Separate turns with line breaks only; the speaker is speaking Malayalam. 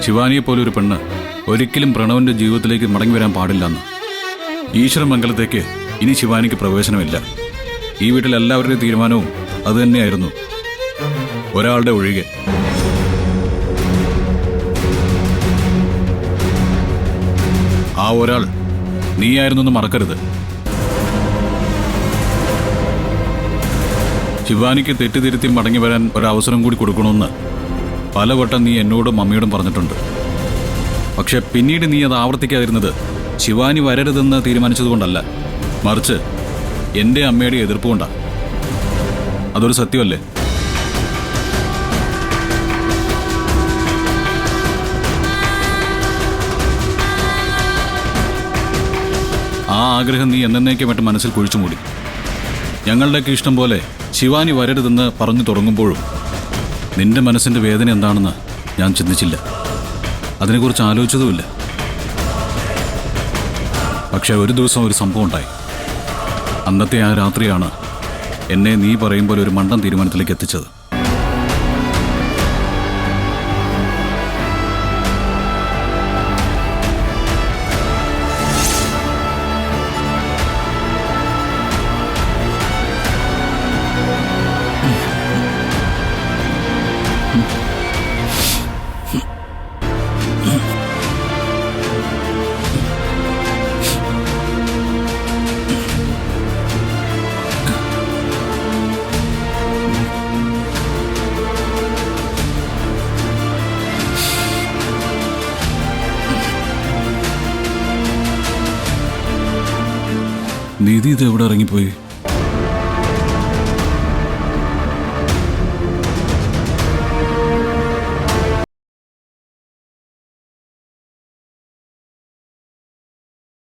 ശിവാനിയെ പോലെ ഒരു പെണ്ണ് ഒരിക്കലും പ്രണവന്റെ ജീവിതത്തിലേക്ക് മടങ്ങി വരാൻ പാടില്ലെന്ന്. ഈശ്വരമംഗലത്തേക്ക് ഇനി ശിവാനിക്ക് പ്രവേശനമില്ല. ഈ വീട്ടിൽ എല്ലാവരുടെയും തീരുമാനവും അതുതന്നെയായിരുന്നു, ഒരാളുടെ ഒഴികെ. ആ ഒരാൾ നീയായിരുന്നെന്ന് മറക്കരുത്. ശിവാനിക്ക് തെറ്റിതിരുത്തി മടങ്ങി വരാൻ ഒരവസരം കൂടി കൊടുക്കണമെന്ന് പലവട്ടം നീ എന്നോടും അമ്മയോടും പറഞ്ഞിട്ടുണ്ട്. പക്ഷെ പിന്നീട് നീ അത് ആവർത്തിക്കാതിരുന്നത് ശിവാനി വരരുതെന്ന് തീരുമാനിച്ചതുകൊണ്ടല്ല, മറിച്ച് എൻ്റെ അമ്മയുടെ എതിർപ്പ് കൊണ്ടാണ്. അതൊരു സത്യമല്ലേ? ആ ആഗ്രഹം നീ എന്നേക്കുമായിട്ട് മനസ്സിൽ കുഴിച്ചു മൂടി. ഞങ്ങളുടെയൊക്കെ ഇഷ്ടം പോലെ ശിവാനി വരരുതെന്ന് പറഞ്ഞു തുടങ്ങുമ്പോഴും നിന്റെ മനസ്സിൻ്റെ വേദന എന്താണെന്ന് ഞാൻ ചിന്തിച്ചില്ല, അതിനെക്കുറിച്ച് ആലോചിച്ചതുമില്ല. പക്ഷെ ഒരു ദിവസം ഒരു സംഭവം ഉണ്ടായി. അന്നത്തെ ആ രാത്രിയാണ് എന്നെ നീ പറയുമ്പോൾ ഒരു മണ്ടൻ തീരുമാനത്തിലേക്ക് എത്തിച്ചത്. നിധി ഇത് എവിടെ ഇറങ്ങിപ്പോയി?